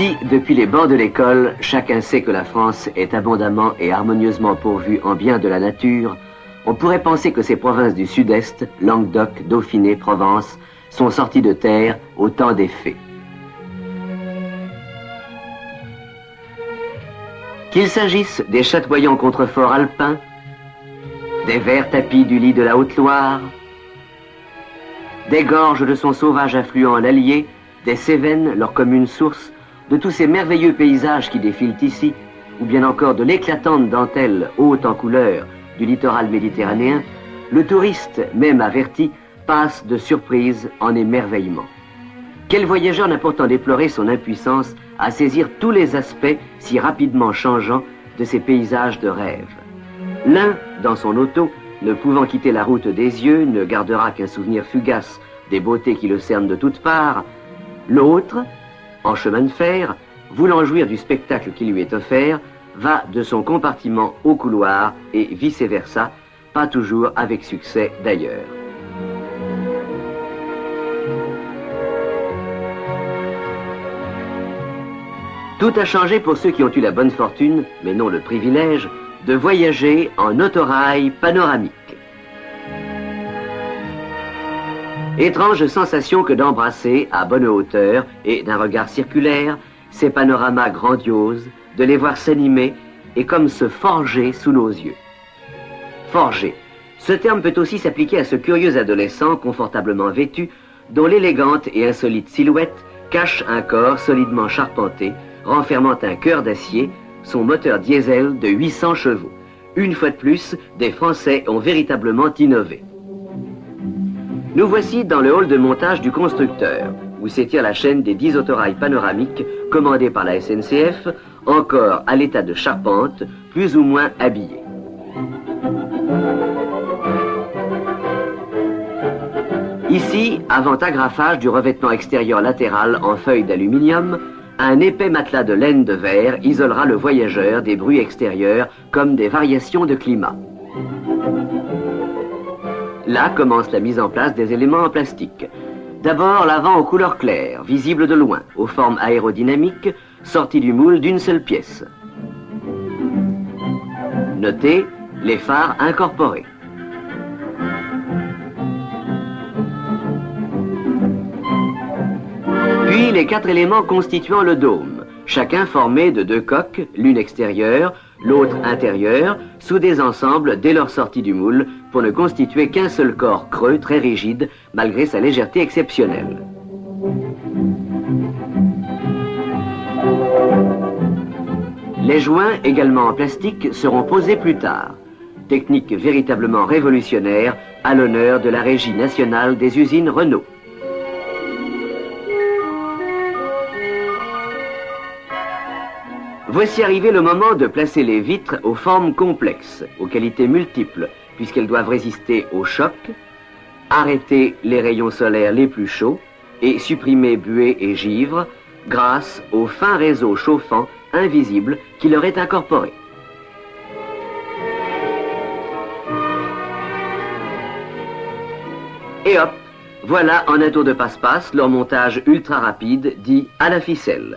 Si, depuis les bancs de l'école, chacun sait que la France est abondamment et harmonieusement pourvue en biens de la nature, on pourrait penser que ces provinces du sud-est, Languedoc, Dauphiné, Provence, sont sorties de terre au temps des fées. Qu'il s'agisse des chatoyants contreforts alpins, des verts tapis du lit de la Haute-Loire, des gorges de son sauvage affluent l'Allier, des Cévennes, leur commune source, de tous ces merveilleux paysages qui défilent ici, ou bien encore de l'éclatante dentelle haute en couleur du littoral méditerranéen, le touriste, même averti, passe de surprise en émerveillement. Quel voyageur n'a pourtant déploré son impuissance à saisir tous les aspects si rapidement changeants de ces paysages de rêve? L'un, dans son auto, ne pouvant quitter la route des yeux, ne gardera qu'un souvenir fugace des beautés qui le cernent de toutes parts. L'autre, en chemin de fer, voulant jouir du spectacle qui lui est offert, va de son compartiment au couloir et vice-versa, pas toujours avec succès d'ailleurs. Tout a changé pour ceux qui ont eu la bonne fortune, mais non le privilège, de voyager en autorail panoramique. Étrange sensation que d'embrasser à bonne hauteur et d'un regard circulaire ces panoramas grandioses, de les voir s'animer et comme se forger sous nos yeux. Forger. Ce terme peut aussi s'appliquer à ce curieux adolescent confortablement vêtu, dont l'élégante et insolite silhouette cache un corps solidement charpenté, renfermant un cœur d'acier, son moteur diesel de 800 chevaux. Une fois de plus, des Français ont véritablement innové. Nous voici dans le hall de montage du constructeur, où s'étire la chaîne des 10 autorails panoramiques commandés par la SNCF, encore à l'état de charpente, plus ou moins habillés. Ici, avant agrafage du revêtement extérieur latéral en feuilles d'aluminium, un épais matelas de laine de verre isolera le voyageur des bruits extérieurs comme des variations de climat. Là commence la mise en place des éléments en plastique. D'abord l'avant aux couleurs claires, visible de loin, aux formes aérodynamiques, sorties du moule d'une seule pièce. Notez les phares incorporés. Puis les 4 éléments constituant le dôme, chacun formé de 2 coques, l'une extérieure, l'autre intérieure, soudés ensemble dès leur sortie du moule pour ne constituer qu'un seul corps creux très rigide malgré sa légèreté exceptionnelle. Les joints, également en plastique, seront posés plus tard. Technique véritablement révolutionnaire à l'honneur de la Régie nationale des usines Renault. Voici arrivé le moment de placer les vitres aux formes complexes, aux qualités multiples, puisqu'elles doivent résister aux chocs, arrêter les rayons solaires les plus chauds et supprimer buée et givre grâce au fin réseau chauffant invisible qui leur est incorporé. Et hop, voilà en un tour de passe-passe leur montage ultra rapide dit à la ficelle.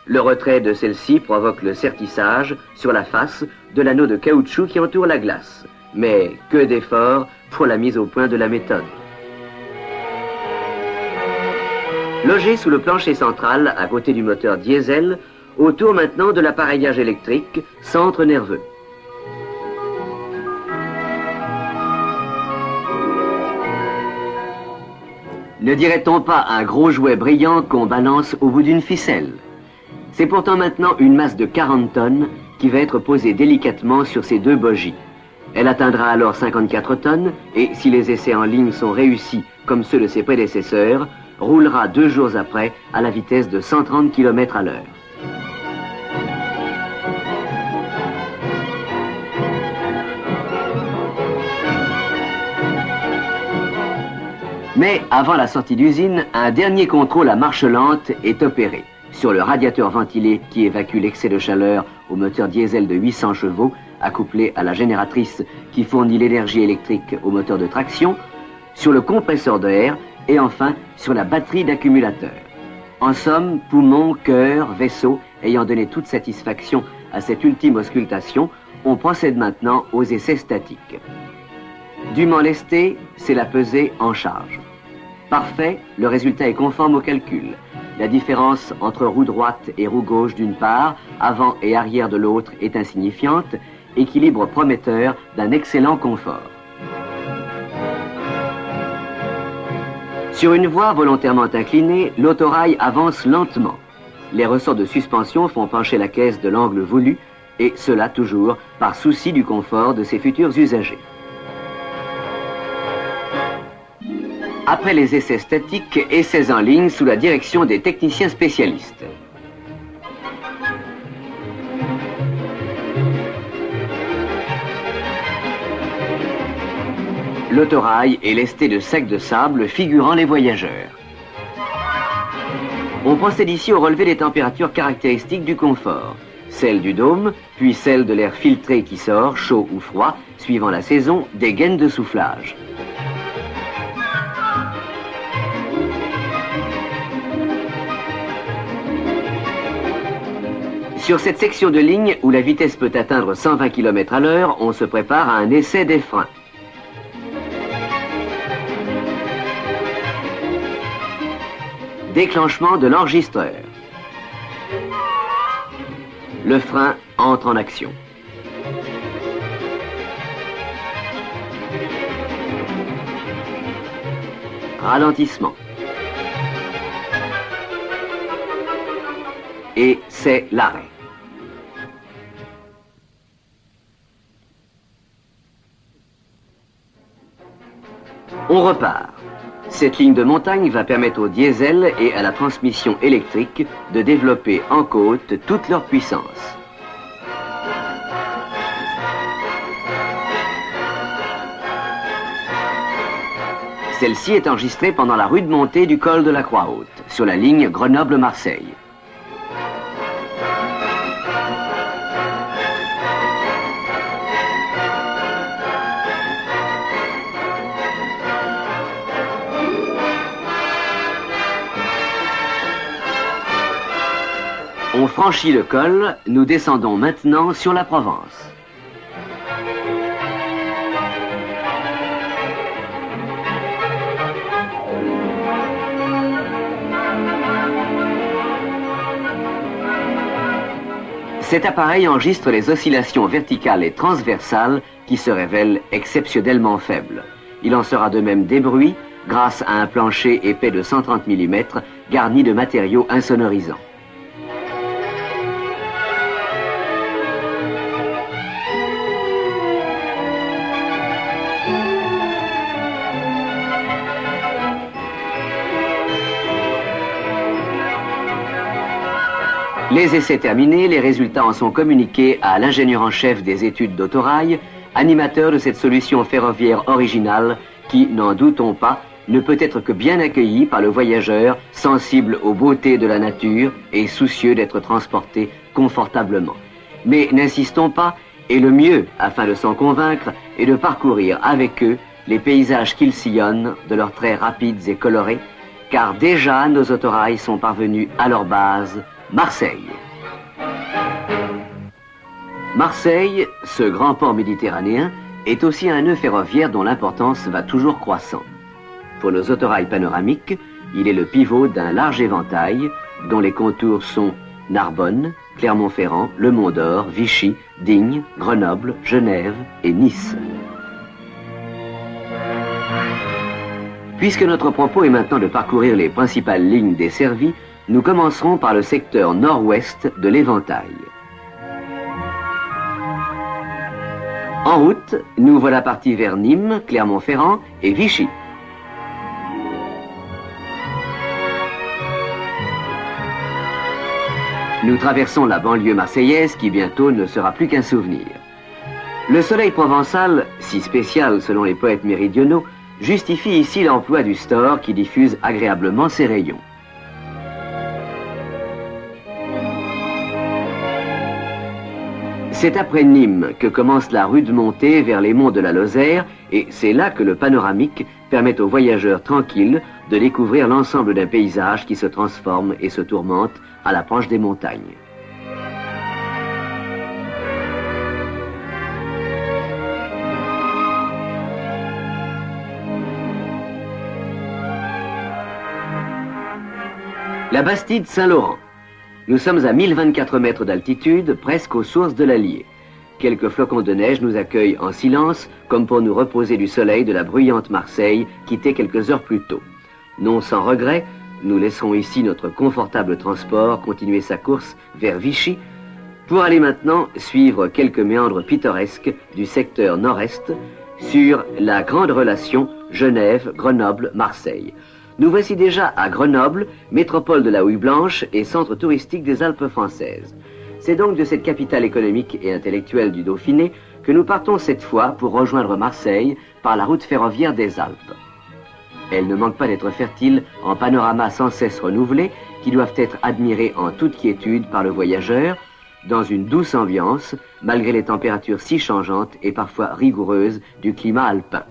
Le retrait de celle-ci provoque le sertissage sur la face de l'anneau de caoutchouc qui entoure la glace. Mais que d'efforts pour la mise au point de la méthode. Logé sous le plancher central à côté du moteur diesel, autour maintenant de l'appareillage électrique, centre nerveux. Ne dirait-on pas un gros jouet brillant qu'on balance au bout d'une ficelle? C'est pourtant maintenant une masse de 40 tonnes qui va être posée délicatement sur ces 2 bogies. Elle atteindra alors 54 tonnes et, si les essais en ligne sont réussis comme ceux de ses prédécesseurs, roulera 2 jours après à la vitesse de 130 km à l'heure. Mais avant la sortie d'usine, un dernier contrôle à marche lente est opéré. Sur le radiateur ventilé qui évacue l'excès de chaleur au moteur diesel de 800 chevaux, accouplé à la génératrice qui fournit l'énergie électrique au moteur de traction, sur le compresseur d'air et enfin sur la batterie d'accumulateur. En somme, poumons, cœur, vaisseau, ayant donné toute satisfaction à cette ultime auscultation, on procède maintenant aux essais statiques. Dûment lesté, c'est la pesée en charge. Parfait, le résultat est conforme au calcul. La différence entre roue droite et roue gauche d'une part, avant et arrière de l'autre est insignifiante, équilibre prometteur d'un excellent confort. Sur une voie volontairement inclinée, l'autorail avance lentement. Les ressorts de suspension font pencher la caisse de l'angle voulu, et cela toujours par souci du confort de ses futurs usagers. Après les essais statiques, essais en ligne sous la direction des techniciens spécialistes. L'autorail est lesté de sacs de sable figurant les voyageurs. On procède ici au relevé des températures caractéristiques du confort, celle du dôme, puis celle de l'air filtré qui sort, chaud ou froid, suivant la saison, des gaines de soufflage. Sur cette section de ligne où la vitesse peut atteindre 120 km à l'heure, on se prépare à un essai des freins. Déclenchement de l'enregistreur. Le frein entre en action. Ralentissement. Et c'est l'arrêt. On repart. Cette ligne de montagne va permettre au diesel et à la transmission électrique de développer en côte toute leur puissance. Celle-ci est enregistrée pendant la rude montée du col de la Croix-Haute, sur la ligne Grenoble-Marseille. On franchit le col, nous descendons maintenant sur la Provence. Cet appareil enregistre les oscillations verticales et transversales qui se révèlent exceptionnellement faibles. Il en sera de même des bruits grâce à un plancher épais de 130 mm garni de matériaux insonorisants. Les essais terminés, les résultats en sont communiqués à l'ingénieur en chef des études d'autorail, animateur de cette solution ferroviaire originale qui, n'en doutons pas, ne peut être que bien accueillie par le voyageur sensible aux beautés de la nature et soucieux d'être transporté confortablement. Mais n'insistons pas, et le mieux, afin de s'en convaincre, est de parcourir avec eux les paysages qu'ils sillonnent de leurs traits rapides et colorés, car déjà nos autorails sont parvenus à leur base, Marseille. Marseille, ce grand port méditerranéen, est aussi un nœud ferroviaire dont l'importance va toujours croissant. Pour nos autorails panoramiques, il est le pivot d'un large éventail dont les contours sont Narbonne, Clermont-Ferrand, Le Mont-d'Or, Vichy, Digne, Grenoble, Genève et Nice. Puisque notre propos est maintenant de parcourir les principales lignes desservies, nous commencerons par le secteur nord-ouest de l'éventail. En route, nous voilà partis vers Nîmes, Clermont-Ferrand et Vichy. Nous traversons la banlieue marseillaise qui bientôt ne sera plus qu'un souvenir. Le soleil provençal, si spécial selon les poètes méridionaux, justifie ici l'emploi du store qui diffuse agréablement ses rayons. C'est après Nîmes que commence la rude montée vers les monts de la Lozère et c'est là que le panoramique permet aux voyageurs tranquilles de découvrir l'ensemble d'un paysage qui se transforme et se tourmente à l'approche des montagnes. La Bastide Saint-Laurent. Nous sommes à 1024 mètres d'altitude, presque aux sources de l'Allier. Quelques flocons de neige nous accueillent en silence, comme pour nous reposer du soleil de la bruyante Marseille, quittée quelques heures plus tôt. Non sans regret, nous laisserons ici notre confortable transport continuer sa course vers Vichy, pour aller maintenant suivre quelques méandres pittoresques du secteur nord-est sur la grande relation Genève-Grenoble-Marseille. Nous voici déjà à Grenoble, métropole de la houille blanche et centre touristique des Alpes françaises. C'est donc de cette capitale économique et intellectuelle du Dauphiné que nous partons cette fois pour rejoindre Marseille par la route ferroviaire des Alpes. Elle ne manque pas d'être fertile en panoramas sans cesse renouvelés qui doivent être admirés en toute quiétude par le voyageur, dans une douce ambiance, malgré les températures si changeantes et parfois rigoureuses du climat alpin.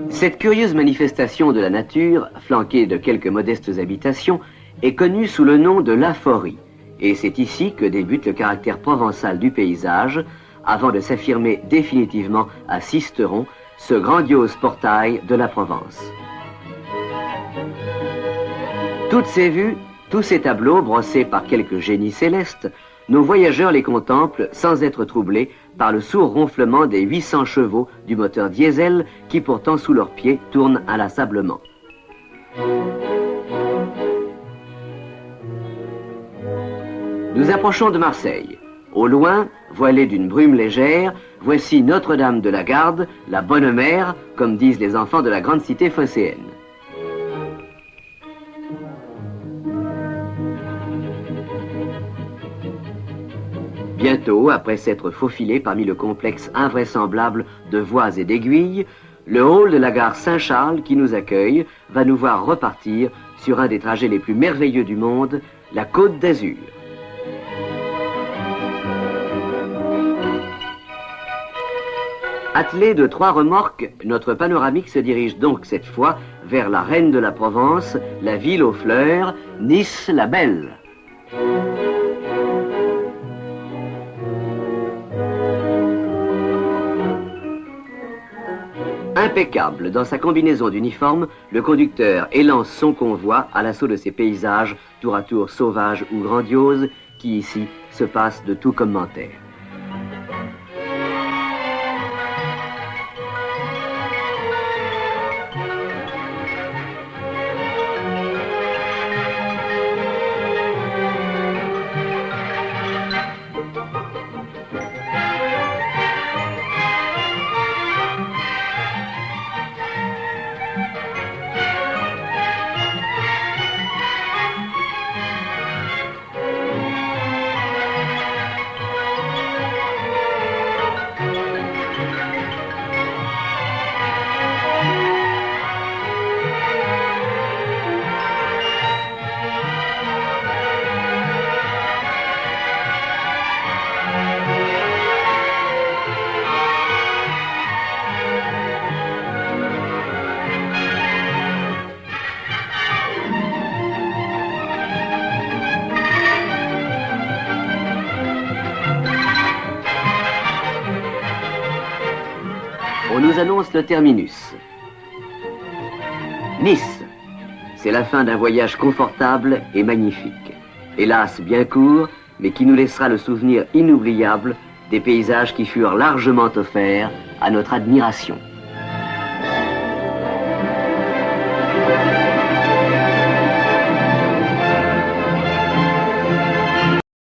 Cette curieuse manifestation de la nature, flanquée de quelques modestes habitations, est connue sous le nom de l'aphorie. Et c'est ici que débute le caractère provençal du paysage, avant de s'affirmer définitivement à Sisteron, ce grandiose portail de la Provence. Toutes ces vues, tous ces tableaux brossés par quelques génies célestes, nos voyageurs les contemplent sans être troublés par le sourd ronflement des 800 chevaux du moteur diesel qui pourtant sous leurs pieds tourne inlassablement. Nous approchons de Marseille. Au loin, voilée d'une brume légère, voici Notre-Dame de la Garde, la bonne mère, comme disent les enfants de la grande cité phocéenne. Bientôt, après s'être faufilé parmi le complexe invraisemblable de voies et d'aiguilles, le hall de la gare Saint-Charles qui nous accueille va nous voir repartir sur un des trajets les plus merveilleux du monde, la Côte d'Azur. Attelé de 3 remorques, notre panoramique se dirige donc cette fois vers la reine de la Provence, la ville aux fleurs, Nice la Belle. Impeccable dans sa combinaison d'uniforme, le conducteur élance son convoi à l'assaut de ces paysages tour à tour sauvages ou grandioses qui ici se passent de tout commentaire. On nous annonce le terminus. Nice, c'est la fin d'un voyage confortable et magnifique. Hélas bien court, mais qui nous laissera le souvenir inoubliable des paysages qui furent largement offerts à notre admiration.